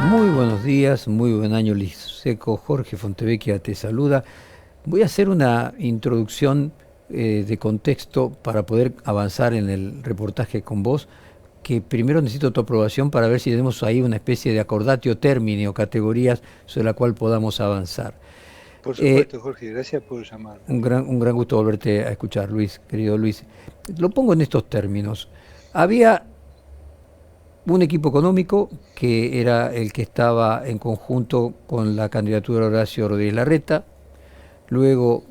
Muy buenos días, muy buen año Liseco, Jorge Fontevecchia te saluda. Voy a hacer una introducción de contexto para poder avanzar en el reportaje con vos, que primero necesito tu aprobación para ver si tenemos ahí una especie de acordatio termine o categorías sobre la cual podamos avanzar. Por Eh, supuesto, Jorge, gracias por llamarme. un gran gusto volverte a escuchar, Luis, querido Luis. Lo pongo en estos términos. Había un equipo económico que era el que estaba en conjunto con la candidatura de Horacio Rodríguez Larreta, luego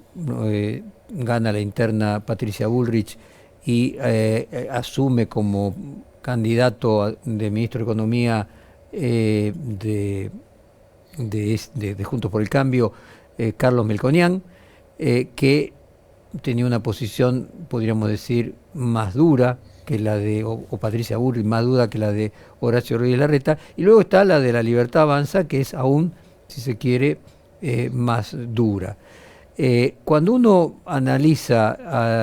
gana la interna Patricia Bullrich y asume como candidato de ministro de Economía de Juntos por el Cambio, Carlos Melconian, que tenía una posición, podríamos decir, más dura que la de, o Patricia Bullrich, más dura que la de Horacio Rodríguez Larreta, y luego está la de la Libertad Avanza, que es aún, si se quiere, más dura. Cuando uno analiza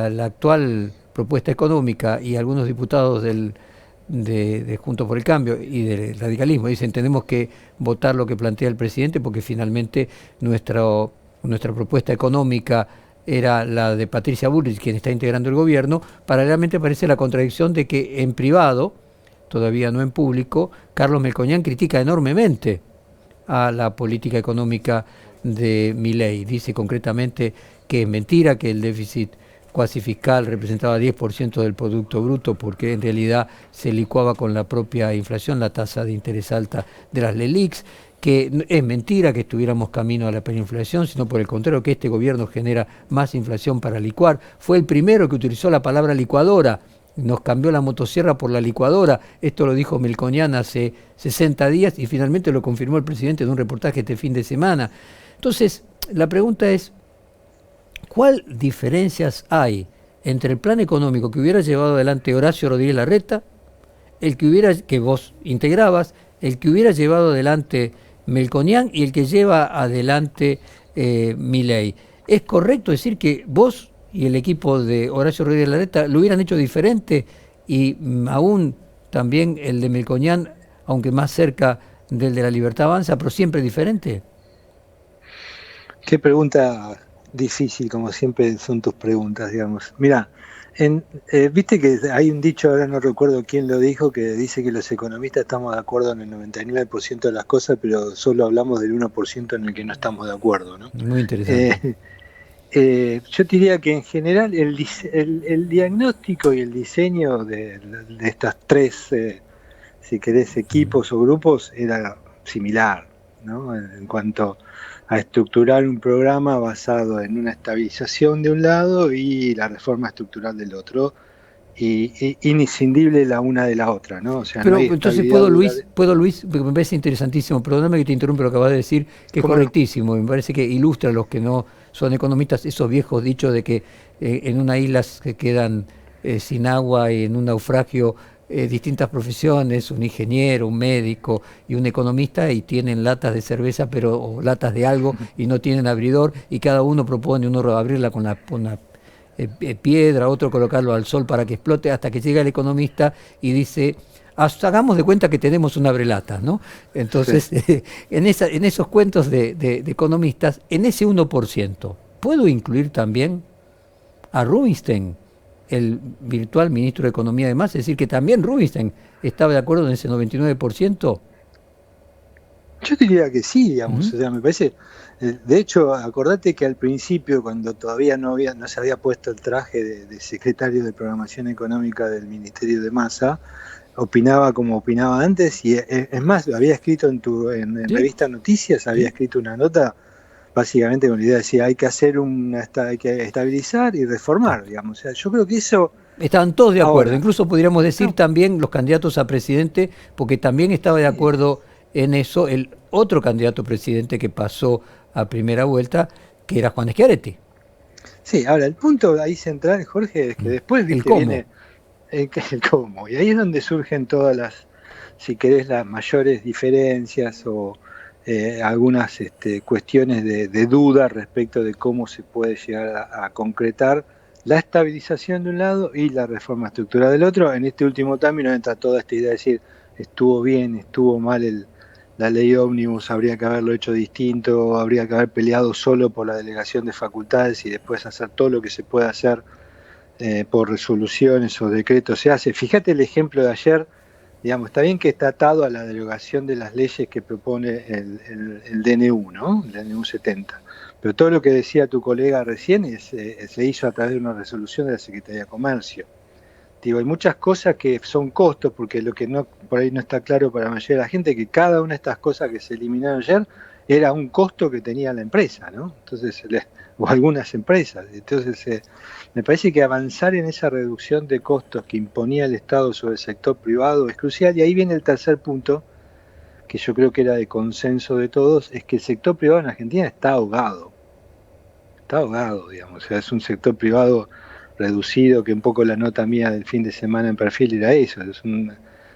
a la actual propuesta económica y algunos diputados de Juntos por el Cambio y del radicalismo dicen tenemos que votar lo que plantea el presidente porque finalmente nuestra propuesta económica era la de Patricia Bullrich, quien está integrando el gobierno. Paralelamente aparece la contradicción de que en privado, todavía no en público, Carlos Melconian critica enormemente a la política económica de Milei. Dice concretamente que es mentira, que el déficit cuasi fiscal representaba 10% del Producto Bruto, porque en realidad se licuaba con la propia inflación, la tasa de interés alta de las LELIQs, que es mentira que estuviéramos camino a la perinflación, sino por el contrario, que este gobierno genera más inflación para licuar. Fue el primero que utilizó la palabra licuadora, nos cambió la motosierra por la licuadora. Esto lo dijo Melconian hace 60 días y finalmente lo confirmó el presidente en un reportaje este fin de semana. Entonces, la pregunta es, ¿cuál diferencias hay entre el plan económico que hubiera llevado adelante Horacio Rodríguez Larreta, que vos integrabas, el que hubiera llevado adelante Melconian y el que lleva adelante Milei? ¿Es correcto decir que vos y el equipo de Horacio Rodríguez Larreta lo hubieran hecho diferente y aún también el de Melconian, aunque más cerca del de la Libertad Avanza, pero siempre diferente? Qué pregunta difícil, como siempre son tus preguntas, digamos. Mira, viste que hay un dicho, ahora no recuerdo quién lo dijo, que dice que los economistas estamos de acuerdo en el 99% de las cosas, pero solo hablamos del 1% en el que no estamos de acuerdo, ¿no? Muy interesante. Eh, yo diría que en general el diagnóstico y el diseño de estas tres, si querés, equipos o grupos era similar, ¿no? En cuanto a estructurar un programa basado en una estabilización de un lado y la reforma estructural del otro, y iniscindible la una de la otra, ¿no? O sea, no Pero hay entonces estabilidad dura. puedo Luis, porque me parece interesantísimo, perdóname que te interrumpa lo que acabas de decir, que es ¿Cómo no? correctísimo, y me parece que ilustra a los que no son economistas esos viejos dichos de que en una isla se quedan sin agua y en un naufragio distintas profesiones, un ingeniero, un médico y un economista, y tienen latas de cerveza pero o latas de algo y no tienen abridor, y cada uno propone uno abrirla con una piedra, otro colocarlo al sol para que explote, hasta que llega el economista y dice, hagamos de cuenta que tenemos una abrelatas, ¿no? Sí. Entonces, en esos cuentos de economistas, en ese 1%, ¿puedo incluir también a Rubinstein, el virtual ministro de Economía de Massa? Es decir, que también Rubinstein estaba de acuerdo en ese 99%. Yo diría que sí, digamos, Ujú. o sea, me parece, de hecho, acordate que al principio, cuando todavía no se había puesto el traje de secretario de Programación Económica del Ministerio de Massa, opinaba como opinaba antes, y es más, había escrito en ¿Sí? revista Noticias, había ¿Sí? escrito una nota básicamente con la idea de decir hay que hacer hay que estabilizar y reformar, Exacto. digamos. O sea, yo creo que eso Estaban todos de acuerdo, ahora, incluso podríamos decir no, también los candidatos a presidente, porque también estaba de sí, acuerdo en eso el otro candidato a presidente que pasó a primera vuelta, que era Juan Schiaretti. sí, ahora el punto ahí central, Jorge, es que después, El viste, cómo. viene el cómo. Y ahí es donde surgen todas si querés, las mayores diferencias o algunas cuestiones de duda respecto de cómo se puede llegar a concretar la estabilización de un lado y la reforma estructural del otro. En este último término entra toda esta idea de decir estuvo bien, estuvo mal la ley ómnibus habría que haberlo hecho distinto, habría que haber peleado solo por la delegación de facultades y después hacer todo lo que se puede hacer por resoluciones o decretos se hace. Fíjate el ejemplo de ayer, digamos, está bien que está atado a la derogación de las leyes que propone el DNU, ¿no? El DNU 70. Pero todo lo que decía tu colega recién se hizo a través de una resolución de la Secretaría de Comercio. Digo, hay muchas cosas que son costos, porque lo que no por ahí no está claro para la mayoría de la gente, que cada una de estas cosas que se eliminaron ayer era un costo que tenía la empresa, ¿no? Entonces, o algunas empresas. Entonces, me parece que avanzar en esa reducción de costos que imponía el Estado sobre el sector privado es crucial. Y ahí viene el tercer punto, que yo creo que era de consenso de todos, es que el sector privado en Argentina está ahogado, digamos. O sea, es un sector privado reducido, que un poco la nota mía del fin de semana en Perfil era eso, es un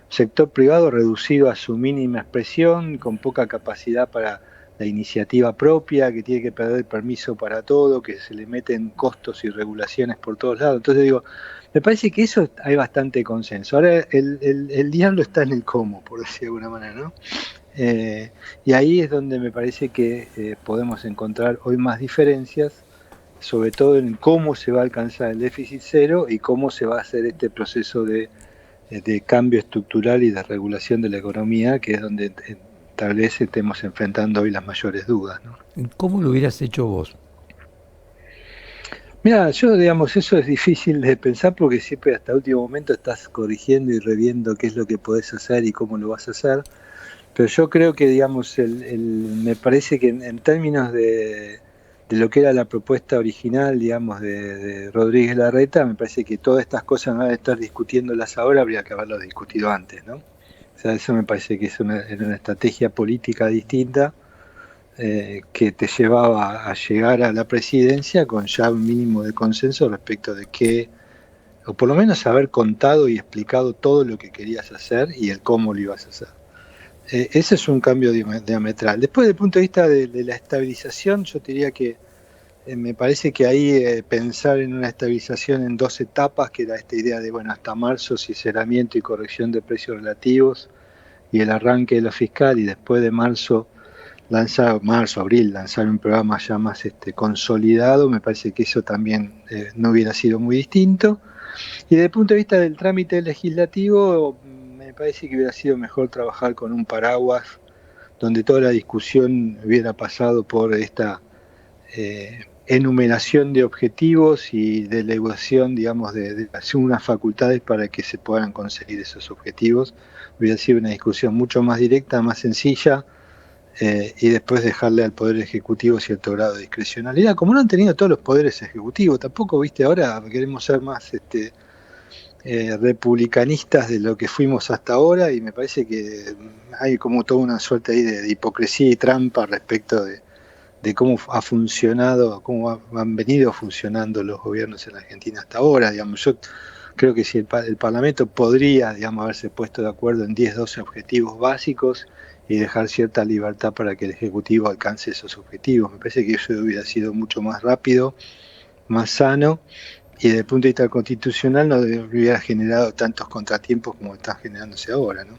sector privado reducido a su mínima expresión, con poca capacidad para la iniciativa propia, que tiene que pedir permiso para todo, que se le meten costos y regulaciones por todos lados. Entonces digo, me parece que eso hay bastante consenso. Ahora el diablo está en el cómo, por decir de alguna manera, ¿no? Y ahí es donde me parece que podemos encontrar hoy más diferencias, sobre todo en cómo se va a alcanzar el déficit cero y cómo se va a hacer este proceso de cambio estructural y de regulación de la economía, que es donde tal vez estemos enfrentando hoy las mayores dudas, ¿no? ¿Cómo lo hubieras hecho vos? Mira, yo digamos, eso es difícil de pensar porque siempre hasta último momento estás corrigiendo y reviendo qué es lo que podés hacer y cómo lo vas a hacer, pero yo creo que, digamos, me parece que en términos de lo que era la propuesta original, digamos, de Rodríguez Larreta, me parece que todas estas cosas, no de estar discutiéndolas ahora, habría que haberlas discutido antes, ¿no? O sea, eso me parece que era una estrategia política distinta, que te llevaba a llegar a la presidencia con ya un mínimo de consenso respecto de qué, o por lo menos haber contado y explicado todo lo que querías hacer y el cómo lo ibas a hacer. Ese es un cambio diametral. Después, desde el punto de vista de la estabilización, yo diría que me parece que ahí pensar en una estabilización en 2 etapas, que era esta idea de, bueno, hasta marzo, sinceramiento y corrección de precios relativos y el arranque de lo fiscal, y después de abril, lanzar un programa ya más consolidado, me parece que eso también no hubiera sido muy distinto. Y desde el punto de vista del trámite legislativo, me parece que hubiera sido mejor trabajar con un paraguas donde toda la discusión hubiera pasado por esta enumeración de objetivos y delegación, digamos, de unas facultades para que se puedan conseguir esos objetivos. Hubiera sido una discusión mucho más directa, más sencilla, y después dejarle al Poder Ejecutivo cierto grado de discrecionalidad, como no han tenido todos los poderes ejecutivos. Tampoco, viste, ahora queremos ser más republicanistas de lo que fuimos hasta ahora, y me parece que hay como toda una suerte ahí de hipocresía y trampa respecto de cómo ha funcionado, cómo han venido funcionando los gobiernos en Argentina hasta ahora. Digamos, yo creo que si el Parlamento podría, digamos, haberse puesto de acuerdo en 10, 12 objetivos básicos y dejar cierta libertad para que el Ejecutivo alcance esos objetivos. Me parece que eso hubiera sido mucho más rápido, más sano, y desde el punto de vista constitucional no hubiera generado tantos contratiempos como están generándose ahora, ¿no?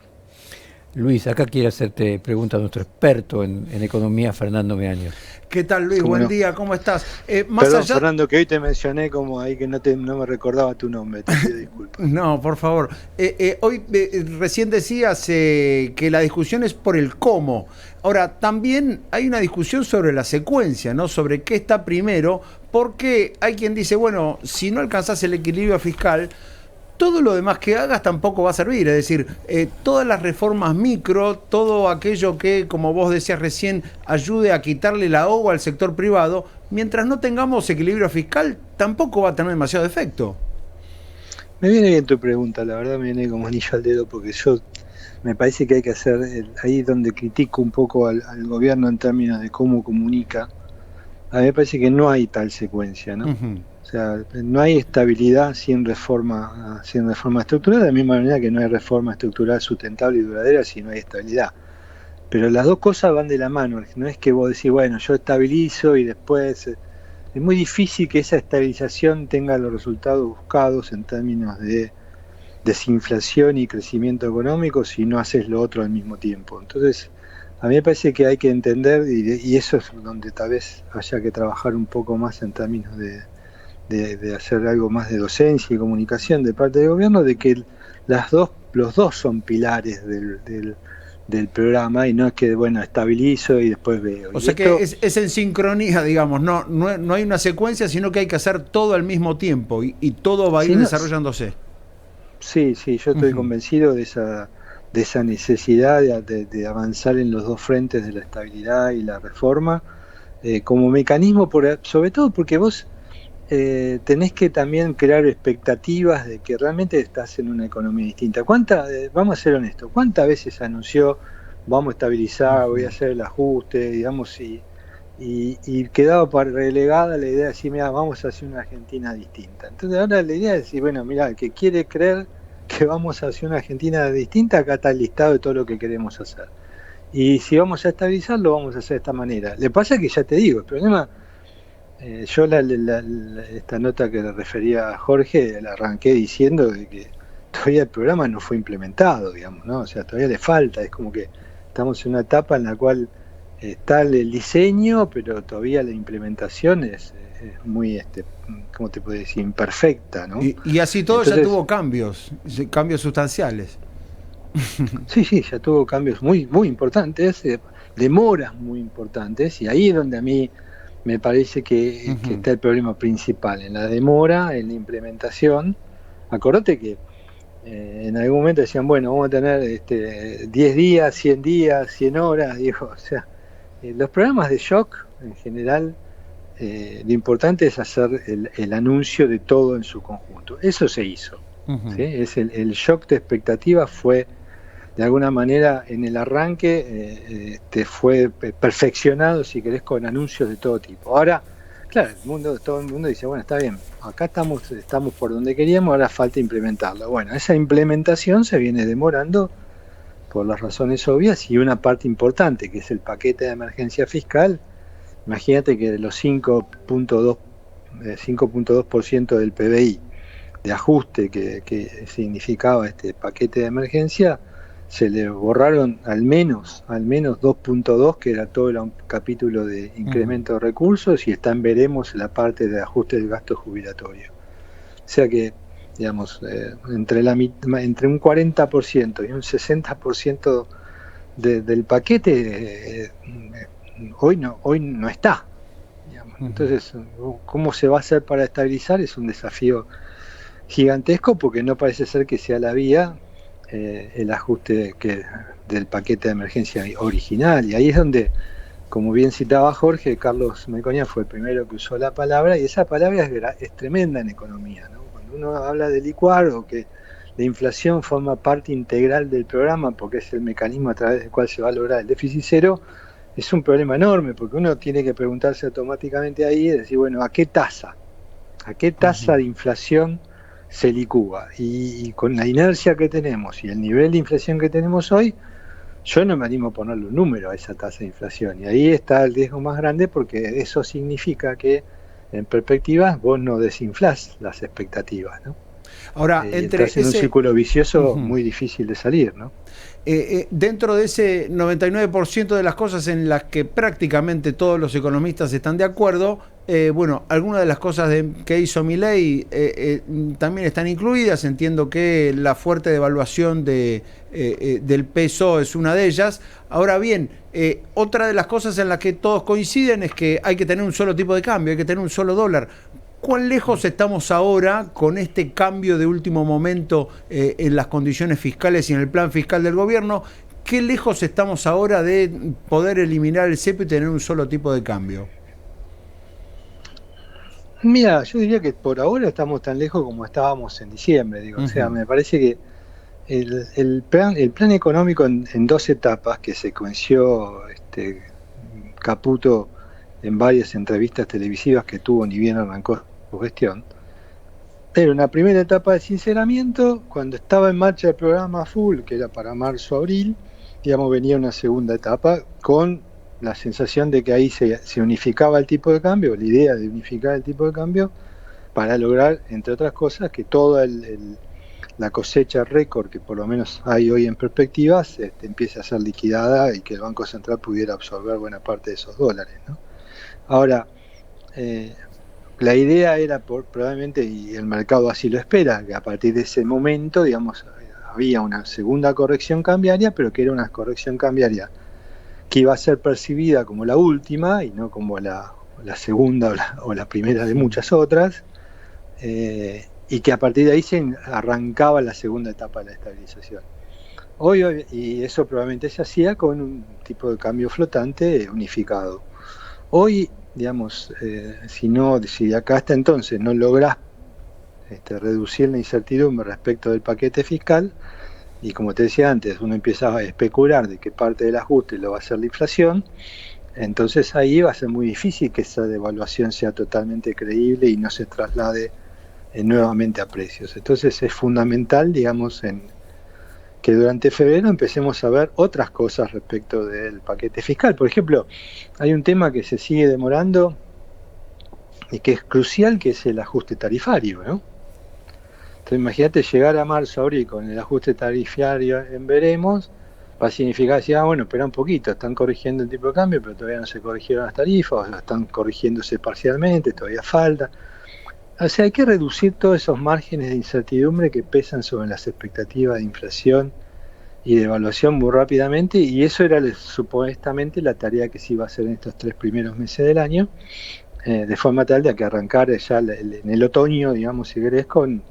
Luis, acá quiere hacerte pregunta a nuestro experto en economía, Fernando Meaño. ¿Qué tal, Luis? Buen día, ¿cómo estás? Perdón, Fernando, que hoy te mencioné como ahí que no me recordaba tu nombre, te pido disculpas. No, por favor. Hoy recién decías que la discusión es por el cómo. Ahora, también hay una discusión sobre la secuencia, ¿no? Sobre qué está primero, porque hay quien dice, bueno, si no alcanzás el equilibrio fiscal, todo lo demás que hagas tampoco va a servir. Es decir, todas las reformas micro, todo aquello que, como vos decías recién, ayude a quitarle la ahogo al sector privado, mientras no tengamos equilibrio fiscal, tampoco va a tener demasiado efecto. Me viene bien tu pregunta, la verdad me viene como anillo al dedo, porque yo me parece que hay que hacer, ahí donde critico un poco al gobierno en términos de cómo comunica, a mí me parece que no hay tal secuencia, ¿no? O sea, no hay estabilidad sin reforma estructural, de la misma manera que no hay reforma estructural sustentable y duradera si no hay estabilidad. Pero las dos cosas van de la mano, no es que vos decís, bueno, yo estabilizo y después... Es muy difícil que esa estabilización tenga los resultados buscados en términos de desinflación y crecimiento económico si no haces lo otro al mismo tiempo. Entonces, a mí me parece que hay que entender, y eso es donde tal vez haya que trabajar un poco más en términos de hacer algo más de docencia y comunicación de parte del gobierno, de que los dos son pilares del programa, y no es que, bueno, estabilizo y después veo. O sea que es en sincronía, digamos, no hay una secuencia, sino que hay que hacer todo al mismo tiempo y todo va a ir desarrollándose. Sí, yo estoy convencido de esa necesidad de avanzar en los dos frentes de la estabilidad y la reforma, como mecanismo, sobre todo porque vos tenés que también crear expectativas de que realmente estás en una economía distinta. Vamos a ser honestos, ¿cuántas veces se anunció vamos a estabilizar, voy a hacer el ajuste, digamos, y quedaba relegada la idea de decir, mira, vamos a hacer una Argentina distinta? Entonces ahora la idea es decir, bueno, mira, el que quiere creer que vamos a hacer una Argentina distinta, acá está el listado de todo lo que queremos hacer. Y si vamos a estabilizar, lo vamos a hacer de esta manera. Le pasa que, ya te digo, el problema, yo esta nota que le refería a Jorge, la arranqué diciendo de que todavía el programa no fue implementado, digamos, ¿no? O sea, todavía le falta, es como que estamos en una etapa en la cual está el diseño, pero todavía la implementación es muy, ¿cómo te puedo decir?, imperfecta, ¿no? Y así todo. Entonces, ya tuvo cambios sustanciales. Sí, ya tuvo cambios muy, muy importantes, demoras muy importantes, y ahí es donde a mí me parece que está el problema principal, en la demora, en la implementación. Acordate que en algún momento decían, bueno, vamos a tener 10 días, 100 días, 100 horas, digo, o sea, los programas de shock, en general, lo importante es hacer el anuncio de todo en su conjunto. Eso se hizo. ¿Sí? El shock de expectativa fue, de alguna manera, en el arranque, fue perfeccionado, si querés, con anuncios de todo tipo. Ahora, claro, todo el mundo dice, bueno, está bien, acá estamos por donde queríamos, ahora falta implementarlo. Bueno, esa implementación se viene demorando por las razones obvias, y una parte importante, que es el paquete de emergencia fiscal. Imagínate que de los 5.2% del PBI de ajuste que significaba este paquete de emergencia, se le borraron al menos 2.2, que era todo el capítulo de incremento de recursos, y está en veremos la parte de ajuste del gasto jubilatorio. O sea que, digamos, entre un 40% y un 60% del paquete hoy no está. Digamos. Entonces, ¿cómo se va a hacer para estabilizar? Es un desafío gigantesco, porque no parece ser que sea la vía el ajuste del paquete de emergencia original. Y ahí es donde, como bien citaba Jorge, Carlos Melconian fue el primero que usó la palabra, y esa palabra es tremenda en economía, ¿no? Cuando uno habla de licuar, o que la inflación forma parte integral del programa, porque es el mecanismo a través del cual se va a lograr el déficit cero, es un problema enorme, porque uno tiene que preguntarse automáticamente ahí, y decir, bueno, ¿a qué tasa de inflación se licúa? Y con la inercia que tenemos y el nivel de inflación que tenemos hoy, yo no me animo a ponerle un número a esa tasa de inflación, y ahí está el riesgo más grande, porque eso significa que en perspectiva vos no desinflás las expectativas, ¿no? Ahora, entras en un círculo vicioso muy difícil de salir, ¿no? Dentro de ese 99% de las cosas en las que prácticamente todos los economistas están de acuerdo, bueno, algunas de las cosas que hizo Milei también están incluidas. Entiendo que la fuerte devaluación del peso es una de ellas. Ahora bien, otra de las cosas en las que todos coinciden es que hay que tener un solo tipo de cambio, hay que tener un solo dólar. ¿Cuán lejos estamos ahora con este cambio de último momento en las condiciones fiscales y en el plan fiscal del gobierno? ¿Qué lejos estamos ahora de poder eliminar el cepo y tener un solo tipo de cambio? Mira, yo diría que por ahora estamos tan lejos como estábamos en diciembre, digo. O sea, me parece que el plan económico en 2 etapas, que secuenció Caputo en varias entrevistas televisivas que tuvo ni bien arrancó su gestión, era una primera etapa de sinceramiento. Cuando estaba en marcha el programa full, que era para marzo-abril, digamos, venía una segunda etapa con la sensación de que ahí se unificaba el tipo de cambio, la idea de unificar el tipo de cambio, para lograr, entre otras cosas, que toda la cosecha récord que por lo menos hay hoy en perspectivas empiece a ser liquidada y que el Banco Central pudiera absorber buena parte de esos dólares, ¿no? Ahora, la idea era probablemente, y el mercado así lo espera, que a partir de ese momento, digamos, había una segunda corrección cambiaria, pero que era una corrección cambiaria que iba a ser percibida como la última y no como la segunda o la primera de muchas otras, y que a partir de ahí se arrancaba la segunda etapa de la estabilización. Hoy, y eso probablemente se hacía con un tipo de cambio flotante unificado. Hoy, digamos, si de acá hasta entonces no lográs reducir la incertidumbre respecto del paquete fiscal, y como te decía antes, uno empieza a especular de que parte del ajuste lo va a hacer la inflación, entonces ahí va a ser muy difícil que esa devaluación sea totalmente creíble y no se traslade nuevamente a precios. Entonces es fundamental, digamos, que durante febrero empecemos a ver otras cosas respecto del paquete fiscal. Por ejemplo, hay un tema que se sigue demorando y que es crucial, que es el ajuste tarifario, ¿no? Entonces imagínate llegar a marzo, abril con el ajuste tarifario en veremos, va a significar decir, bueno, espera un poquito, están corrigiendo el tipo de cambio, pero todavía no se corrigieron las tarifas, o están corrigiéndose parcialmente, todavía falta. O sea, hay que reducir todos esos márgenes de incertidumbre que pesan sobre las expectativas de inflación y de evaluación muy rápidamente, y eso era supuestamente la tarea que se iba a hacer en estos 3 primeros meses del año, de forma tal de que arrancar ya en el otoño, digamos, si querés, con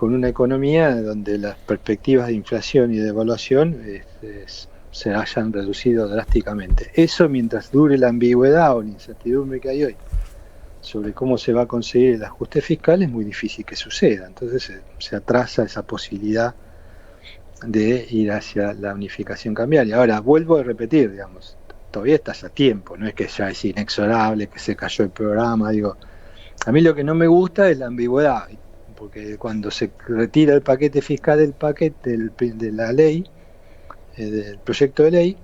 una economía donde las perspectivas de inflación y de evaluación se hayan reducido drásticamente. Eso, mientras dure la ambigüedad o la incertidumbre que hay hoy sobre cómo se va a conseguir el ajuste fiscal, es muy difícil que suceda. Entonces se atrasa esa posibilidad de ir hacia la unificación cambiaria. Ahora, vuelvo a repetir, digamos, todavía estás a tiempo, no es que ya es inexorable, que se cayó el programa, digo. A mí lo que no me gusta es la ambigüedad, porque cuando se retira el paquete fiscal de la ley, del proyecto de ley,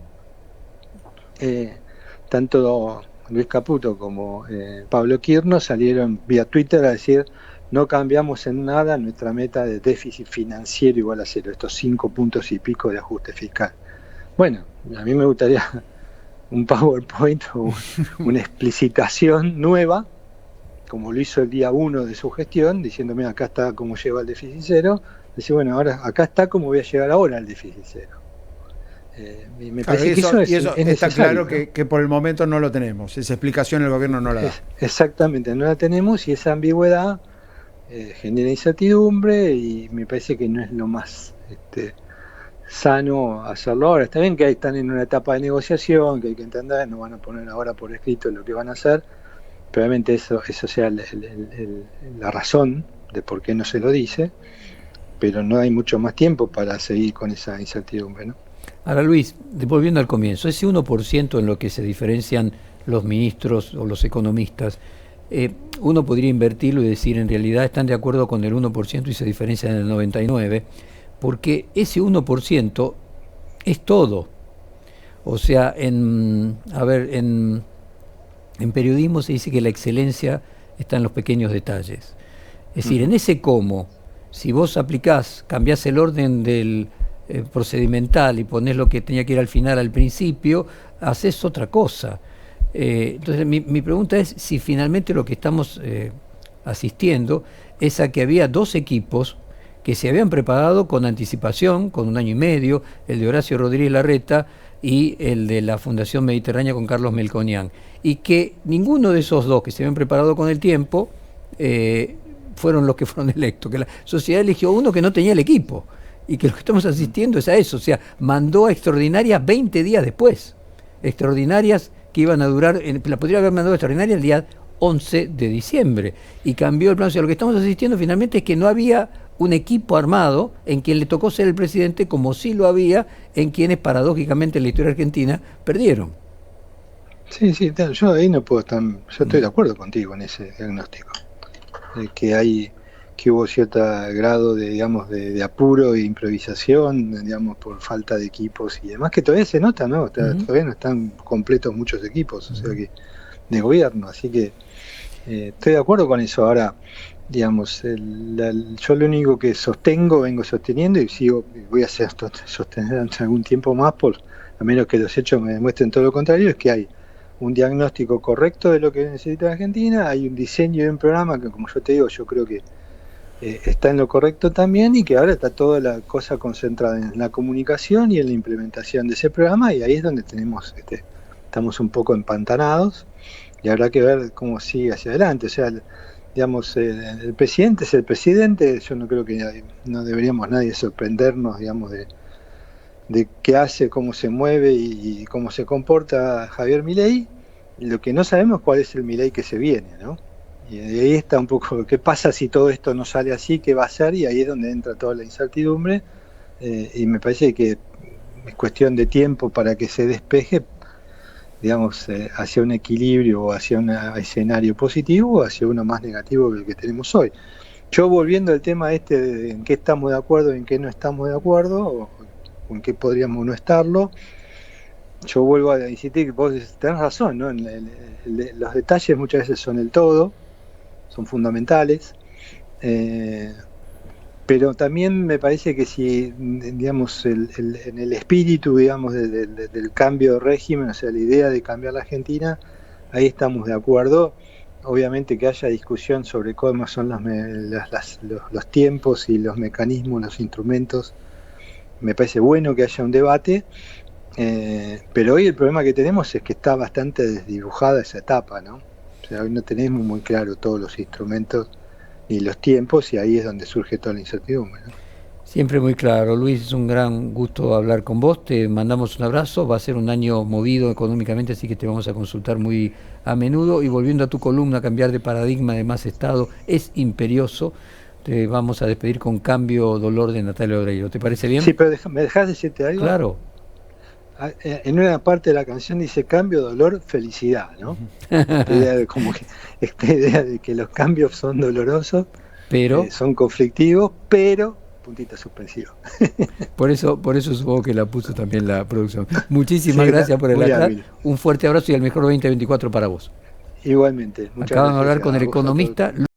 tanto Luis Caputo como Pablo Quirno salieron vía Twitter a decir: no cambiamos en nada nuestra meta de déficit financiero igual a cero, estos 5 puntos y pico de ajuste fiscal. Bueno, a mí me gustaría un PowerPoint o una explicitación nueva, como lo hizo el día 1 de su gestión, diciendo, mira, acá está cómo lleva el déficit cero, decir, bueno, ahora acá está cómo voy a llegar ahora al déficit cero. Me parece que eso es está claro, ¿no? que por el momento no lo tenemos, esa explicación el gobierno no la da. Exactamente, no la tenemos, y esa ambigüedad genera incertidumbre, y me parece que no es lo más sano hacerlo ahora. Está bien que están en una etapa de negociación, que hay que entender, no van a poner ahora por escrito lo que van a hacer, probablemente eso sea la razón de por qué no se lo dice, pero no hay mucho más tiempo para seguir con esa incertidumbre, ¿no? Ahora, Luis, volviendo al comienzo, ese 1% en lo que se diferencian los ministros o los economistas, uno podría invertirlo y decir, en realidad están de acuerdo con el 1% y se diferencian en el 99%, porque ese 1% es todo. O sea, en periodismo se dice que la excelencia está en los pequeños detalles. Es decir, en ese cómo, si vos cambiás el orden del procedimental y ponés lo que tenía que ir al final al principio, haces otra cosa. Entonces mi pregunta es si finalmente lo que estamos asistiendo es a que había 2 equipos que se habían preparado con anticipación, con 1 año y medio, el de Horacio Rodríguez Larreta y el de la Fundación Mediterránea con Carlos Melconian, y que ninguno de esos 2 que se habían preparado con el tiempo fueron los que fueron electos, que la sociedad eligió uno que no tenía el equipo, y que lo que estamos asistiendo es a eso. O sea, mandó a extraordinarias 20 días después, extraordinarias que iban a durar, la podría haber mandado extraordinaria el día 11 de diciembre, y cambió el plan. O sea, lo que estamos asistiendo finalmente es que no había un equipo armado en quien le tocó ser el presidente, como sí lo había en quienes paradójicamente en la historia argentina perdieron. Sí, yo ahí no puedo estar, yo estoy de acuerdo contigo en ese diagnóstico, que hubo cierto grado de, digamos, de apuro e improvisación, digamos, por falta de equipos y demás, que todavía se nota, ¿no? Todavía no están completos muchos equipos, o sea que de gobierno, así que estoy de acuerdo con eso. Ahora, digamos, yo lo único que vengo sosteniendo y voy a sostener durante algún tiempo más, a menos que los hechos me demuestren todo lo contrario, es que hay un diagnóstico correcto de lo que necesita Argentina, hay un diseño de un programa que, como yo te digo, yo creo que está en lo correcto también, y que ahora está toda la cosa concentrada en la comunicación y en la implementación de ese programa, y ahí es donde estamos un poco empantanados, y habrá que ver cómo sigue hacia adelante. O sea, digamos, el presidente es el presidente. Yo no creo que no deberíamos nadie sorprendernos, digamos, de qué hace, cómo se mueve y cómo se comporta Javier Milei. Lo que no sabemos es cuál es el Milei que se viene, ¿no? Y de ahí está un poco, ¿qué pasa si todo esto no sale así? ¿Qué va a hacer? Y ahí es donde entra toda la incertidumbre, y me parece que es cuestión de tiempo para que se despeje, digamos, hacia un equilibrio o hacia un escenario positivo o hacia uno más negativo que el que tenemos hoy. Yo, volviendo al tema de en qué estamos de acuerdo y en qué no estamos de acuerdo, o en qué podríamos no estarlo, yo vuelvo a insistir que vos tenés razón, ¿no? Los detalles muchas veces son el todo, son fundamentales, pero también me parece que si, digamos, en el espíritu, digamos, del cambio de régimen, o sea, la idea de cambiar la Argentina, ahí estamos de acuerdo. Obviamente que haya discusión sobre cómo son los tiempos y los mecanismos, los instrumentos, me parece bueno que haya un debate, pero hoy el problema que tenemos es que está bastante desdibujada esa etapa, ¿no? O sea, hoy no tenemos muy claro todos los instrumentos ni los tiempos, y ahí es donde surge toda la incertidumbre, ¿no? Siempre muy claro, Luis, es un gran gusto hablar con vos, te mandamos un abrazo, va a ser un año movido económicamente, así que te vamos a consultar muy a menudo, y volviendo a tu columna, cambiar de paradigma de más Estado es imperioso. Te vamos a despedir con Cambio, Dolor de Natalia Oreiro, ¿te parece bien? Sí, pero ¿me dejás decirte algo? Claro. En una parte de la canción dice cambio, dolor, felicidad, ¿no? Esta idea de que los cambios son dolorosos, pero son conflictivos, pero puntito suspensivo. Por eso supongo que la puso también la producción. Muchísimas gracias por el aclarar. Un fuerte abrazo y el mejor 2024 para vos. Igualmente. Muchas Acaban gracias de hablar con el vosotros. economista